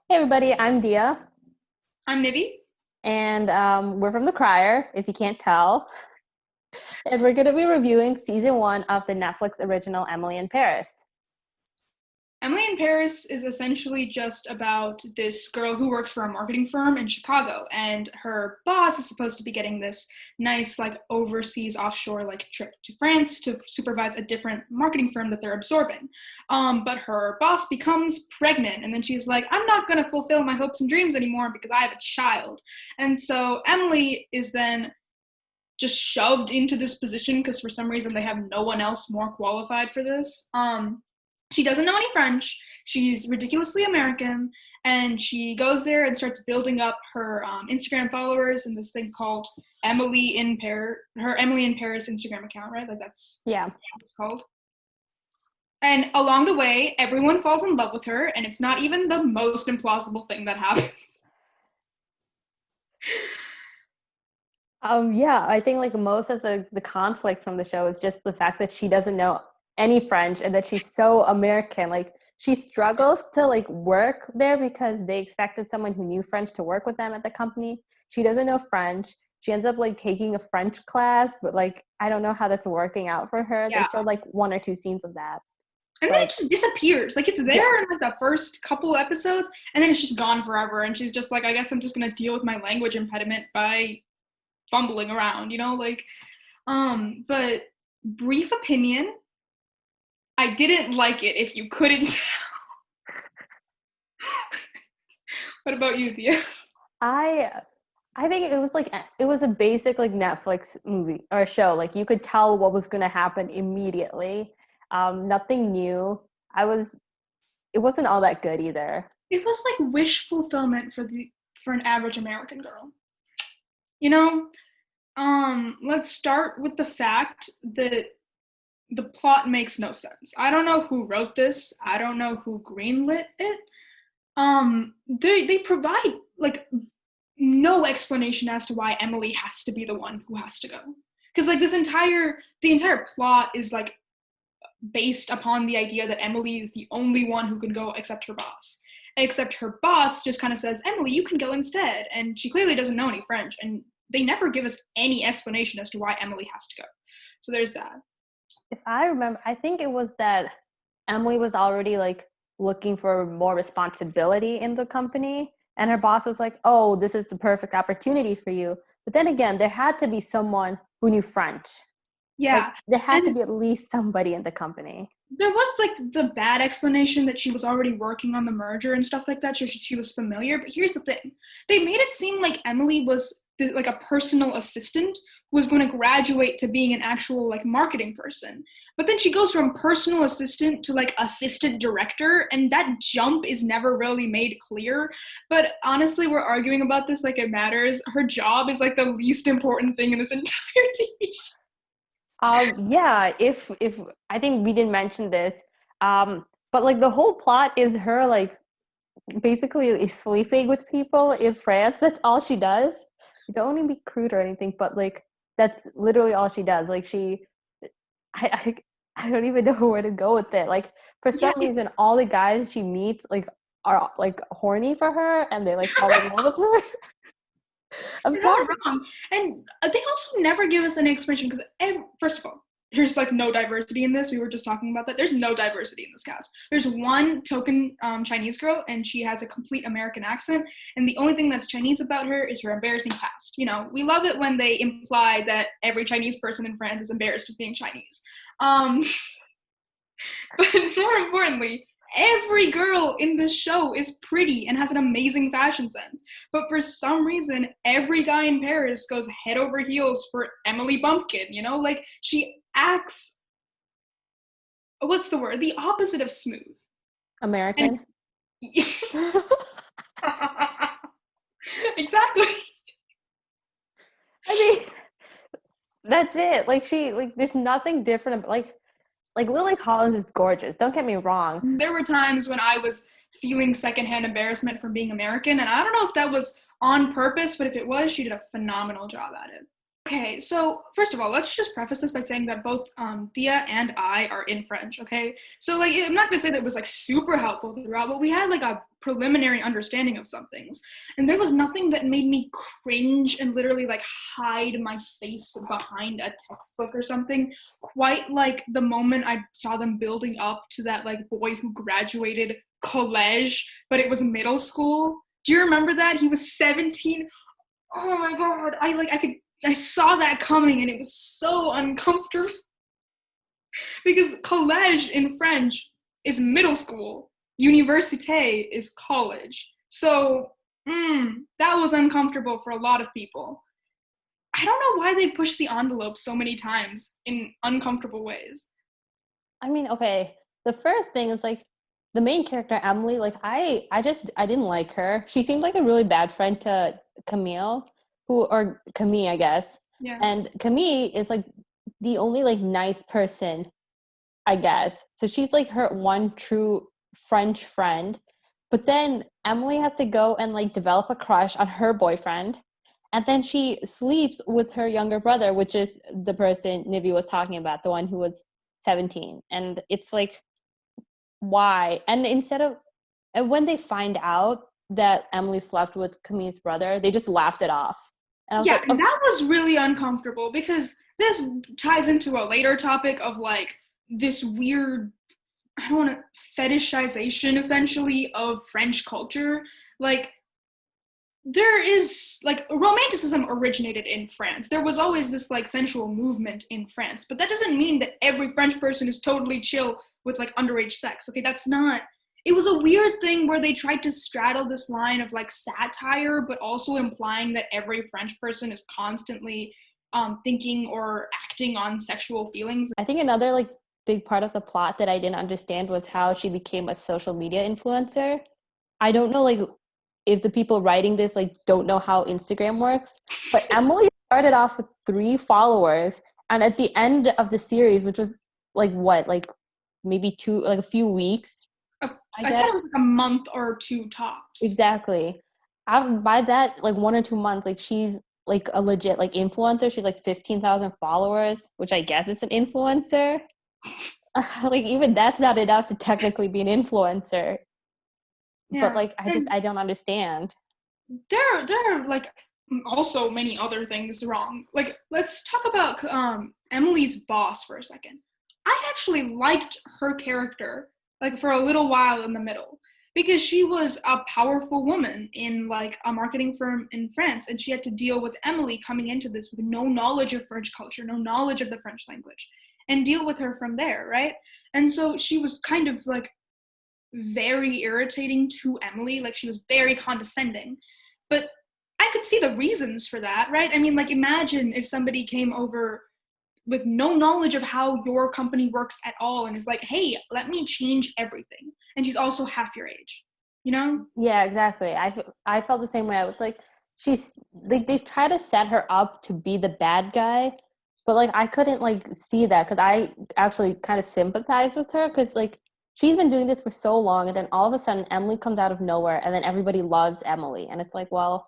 Hey everybody, I'm Dia, I'm Nivi. and we're from The Crier, if you can't tell. And we're going to be reviewing season one of the Netflix original Emily in Paris. Emily in Paris is essentially just about this girl who works for a marketing firm in Chicago, and her boss is supposed to be getting this nice, like, overseas offshore, like, trip to France to supervise a different marketing firm that they're absorbing. But her boss becomes pregnant, and then she's like, I'm not going to fulfill my hopes and dreams anymore because I have a child. And so Emily is then just shoved into this position because for some reason they have no one else more qualified for this. She doesn't know any French. She's ridiculously American, and she goes there and starts building up her Instagram followers in this thing called Emily in Paris. Her Emily in Paris Instagram account, right? Like that's Yeah. what it's called. And along the way, everyone falls in love with her, and it's not even the most implausible thing that happens. Yeah, I think like most of the conflict from the show is just the fact that she doesn't know any French and that she's so American. Like she struggles to like work there because they expected someone who knew French to work with them at the company. She doesn't know French. She ends up like taking a French class, but like I don't know how that's working out for her. They Yeah. showed like one or two scenes of that. And then it But just disappears. Like it's yeah, there in like the first couple episodes, and then it's just gone forever. And she's just like, I guess I'm just gonna deal with my language impediment by fumbling around, but brief opinion, I didn't like it if you couldn't tell. What about you, Thea? I I think it was a basic like Netflix movie or show. Like you could tell what was going to happen immediately. Nothing new. I was It wasn't all that good either. It was like wish fulfillment for an average American girl. You know, let's start with the fact that the plot makes no sense. I don't know who wrote this. I don't know who greenlit it. They provide like no explanation as to why Emily has to be the one who has to go. Because like the entire plot is like based upon the idea that Emily is the only one who can go except her boss. Except her boss just kind of says, Emily, you can go instead. And she clearly doesn't know any French. And they never give us any explanation as to why Emily has to go. So there's that. If I remember, I think it was that Emily was already like looking for more responsibility in the company, and her boss was like, "Oh, this is the perfect opportunity for you." But then again, there had to be someone who knew French. Like Yeah. there had to And be at least somebody in the company. there was like the bad explanation that she was already working on the merger and stuff like that, so she was familiar. But here's the thing: they made it seem like Emily was like a personal assistant who was going to graduate to being an actual like marketing person. But then she goes from personal assistant to like assistant director, and that jump is never really made clear. But honestly, we're arguing about this like it matters. Her job is like the least important thing in this entire TV show. Yeah, if I think we didn't mention this, but like the whole plot is her like basically sleeping with people in France. That's all she does. Don't even be crude or anything, but like that's literally all she does. Like I, I, I don't even know where to go with it. Like for Yeah, some reason, all the guys she meets like are like horny for her, and they like fall in love with her. I'm you're sorry. not wrong. And they also never give us any explanation because, first of all, there's like no diversity in this. We were just talking about that. There's no diversity in this cast. There's one token Chinese girl, and she has a complete American accent. And the only thing that's Chinese about her is her embarrassing past. You know, we love it when they imply that every Chinese person in France is embarrassed of being Chinese. Um, but more importantly, every girl in this show is pretty and has an amazing fashion sense. But for some reason, every guy in Paris goes head over heels for Emily Bumpkin, Like she acts, what's the word? The opposite of smooth. And American. exactly. I mean, that's it. Like there's nothing different. Like Lily Collins is gorgeous. Don't get me wrong. There were times when I was feeling secondhand embarrassment from being American, and I don't know if that was on purpose, but if it was, she did a phenomenal job at it. Okay, so first of all, let's just preface this by saying that both Thea and I are in French, okay? So, like, I'm not gonna say that it was, like, super helpful throughout, but we had, like, a preliminary understanding of some things. And there was nothing that made me cringe and literally, like, hide my face behind a textbook or something, quite like the moment I saw them building up to that, like, boy who graduated college, but it was middle school. Do you remember that? He was 17. Oh my god, I saw that coming and it was so uncomfortable because collège in French is middle school, université is college. So, that was uncomfortable for a lot of people. I don't know why they pushed the envelope so many times in uncomfortable ways. I mean, okay, the first thing is like the main character Emily, like I didn't like her. She seemed like a really bad friend to Camille, or Camille, I guess. Yeah. And Camille is like the only like nice person, I guess. So she's like her one true French friend. But then Emily has to go and like develop a crush on her boyfriend. And then she sleeps with her younger brother, which is the person Nivi was talking about, the one who was 17. And it's like, why? And and when they find out that Emily slept with Camille's brotder, they just laughed it off. And I was Yeah, like, and that was really uncomfortable because this ties into a later topic of like this weird, I don't want to, fetishization essentially of French culture. Like, there is like romanticism originated in France. There was always this like sensual movement in France, but that doesn't mean that every French person is totally chill with like underage sex. Okay, that's not. It was a weird thing where they tried to straddle this line of like satire, but also implying that every French person is constantly thinking or acting on sexual feelings. I think another like big part of the plot that I didn't understand was how she became a social media influencer. I don't know like if the people writing this like don't know how Instagram works, but Emily started off with 3 followers, and at the end of the series, which was like what, like maybe a few weeks, I I thought guess. it was like a month or two tops. Exactly. By that like 1 or 2 months, like she's like a legit like influencer. She's like 15,000 followers, which I guess is an influencer. Like even that's not enough to technically be an influencer. But Yeah. like I don't understand. There are like also many other things wrong. Like, let's talk about Emily's boss for a second. I actually liked her character like for a little while in the middle because she was a powerful woman in like a marketing firm in France, and she had to deal with Emily coming into this with no knowledge of French culture, no knowledge of the French language, and deal with her from there, right? And so she was kind of like very irritating to Emily, like she was very condescending. But I could see the reasons for that, right? I mean, like, imagine if somebody came over with no knowledge of how your company works at all and is like, hey, let me change everything. And she's also half your age, you know? Yeah, exactly. I felt the same way. I was like, she's like they try to set her up to be the bad guy, but like I couldn't like see that because I actually kind of sympathize with her because like she's been doing this for so long, and then all of a sudden Emily comes out of nowhere, and then everybody loves Emily, and it's like, well,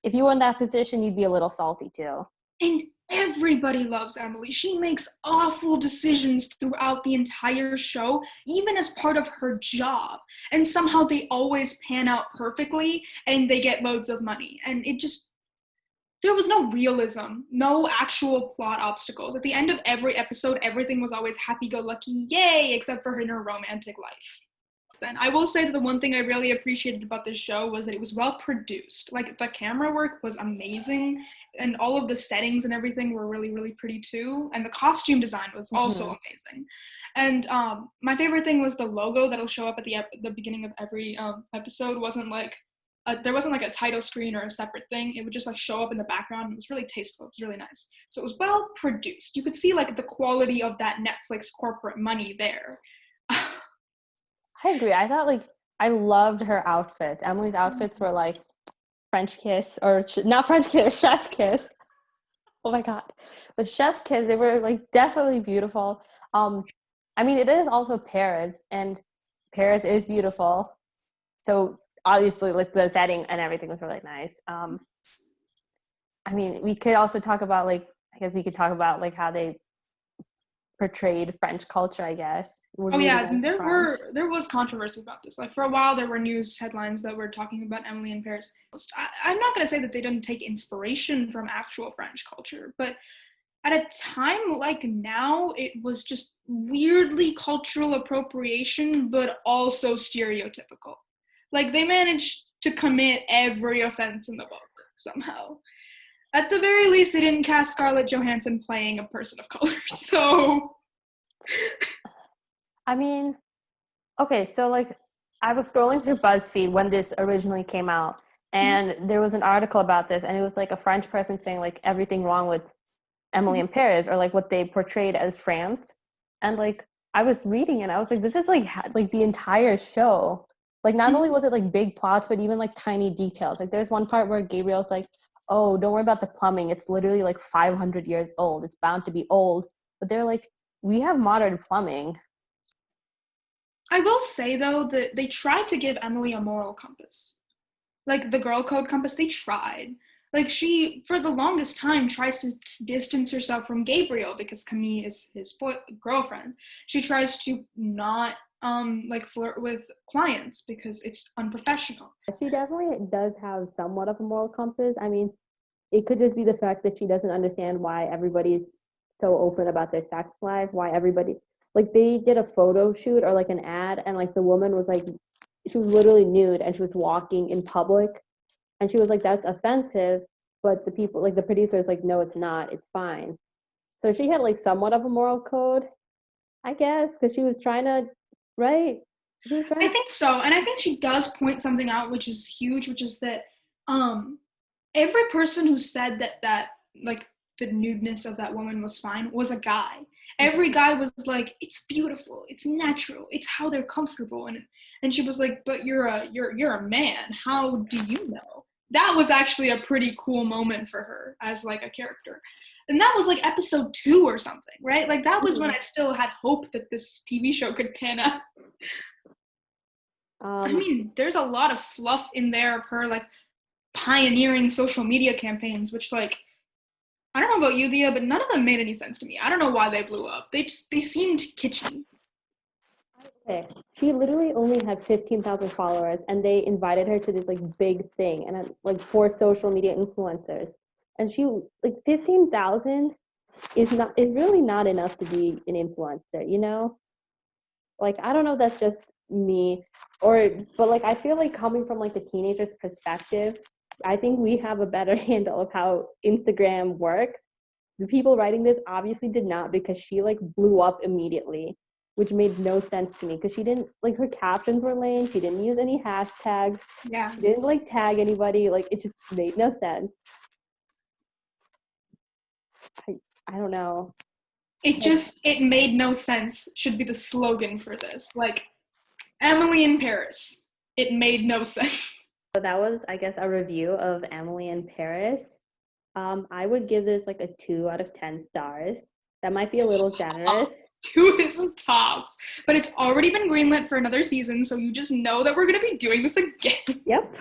if you were in that position, you'd be a little salty too. And everybody loves Emily. She makes awful decisions throughout the entire show, even as part of her job. And somehow they always pan out perfectly and they get loads of money. And it just, there was no realism, no actual plot obstacles. At the end of every episode, everything was always happy go lucky, yay, except for her in her romantic life. Then I will say that the one thing I really appreciated about this show was that it was well produced. Like, the camera work was amazing, and all of the settings and everything were really, really pretty too. And the costume design was also amazing. And my favorite thing was the logo that'll show up at the beginning of every episode. Wasn't like there wasn't like a title screen or a separate thing. It would just like show up in the background. It was really tasteful. It was really nice. So it was well produced. You could see like the quality of that Netflix corporate money there. I agree. I thought like I loved her outfits. Emily's outfits were like French kiss or not French kiss, chef kiss. Oh my god, the chef kiss. They were like definitely beautiful. I mean, it is also Paris, and Paris is beautiful. So obviously, like the setting and everything was really nice. I mean, we could also talk about like guess we could talk about like how they portrayed French culture, I guess. We're Oh rooting yeah, as French. there was controversy about this. Like for a while, there were news headlines that were talking about Emily in Paris. I'm not gonna say that they didn't take inspiration from actual French culture, but at a time like now, it was just weirdly cultural appropriation, but also stereotypical. Like they managed to commit every offense in the book somehow. At the very least, they didn't cast Scarlett Johansson playing a person of color. So I mean, okay, so like I was scrolling through BuzzFeed when this originally came out, and there was an article about this, and it was like a French person saying like everything wrong with Emily in Paris, or like what they portrayed as France. And like I was reading and I was like, this is like the entire show. Like not only was it like big plots, but even like tiny details. Like there's one part where Gabriel's like, oh, don't worry about the plumbing. It's literally like 500 years old. It's bound to be old. But they're like, we have modern plumbing. I will say though that they tried to give Emily a moral compass. Like the girl code compass, they tried. Like she, for the longest time, tries to distance herself from Gabriel because Camille is his girlfriend. She tries to not like flirt with clients because it's unprofessional. She definitely does have somewhat of a moral compass. I mean, it could just be the fact that she doesn't understand why everybody's so open about their sex life, why everybody like they did a photo shoot or like an ad and like the woman was like she was literally nude and she was walking in public and she was like that's offensive, but the people like the producers like no it's not, it's fine. So she had like somewhat of a moral code, I guess, because she was trying to, right? She was I trying. think so, and I think she does point something out, which is huge, which is that um, every person who said that like the nudeness of that woman was fine was a guy. Every guy was like, "It's beautiful, it's natural, it's how they're comfortable," and she was like, "But you're a man. How do you know?" That was actually a pretty cool moment for her as like a character, and that was like episode 2 or something, right? Like that was when I still had hope that this TV show could pan out. I Um, mean, there's a lot of fluff in there of her like pioneering social media campaigns, which like I don't know about you, Thea, but none of them made any sense to me. I don't know why they blew up. They seemed kitschy. okay. She literally only had 15,000 followers and they invited her to this like big thing and like for social media influencers. And she like 15,000 is really not enough to be an influencer, you know? Like I don't know if that's just me or but like I feel like coming from like the teenager's perspective, I think we have a better handle of how Instagram works. The people writing this obviously did not because she like blew up immediately, which made no sense to me because she didn't like her captions were lame. She didn't use any hashtags. Yeah. She didn't like tag anybody. Like it just made no sense. I, I don't know. It made no sense should be the slogan for this. Like Emily in Paris. It made no sense. So that was, I guess, a review of Emily in Paris. I would give this like a 2 out of 10 stars. That might be a little generous. 2 is tops. But it's already been greenlit for another season, so you just know that we're gonna be doing this again. Yep.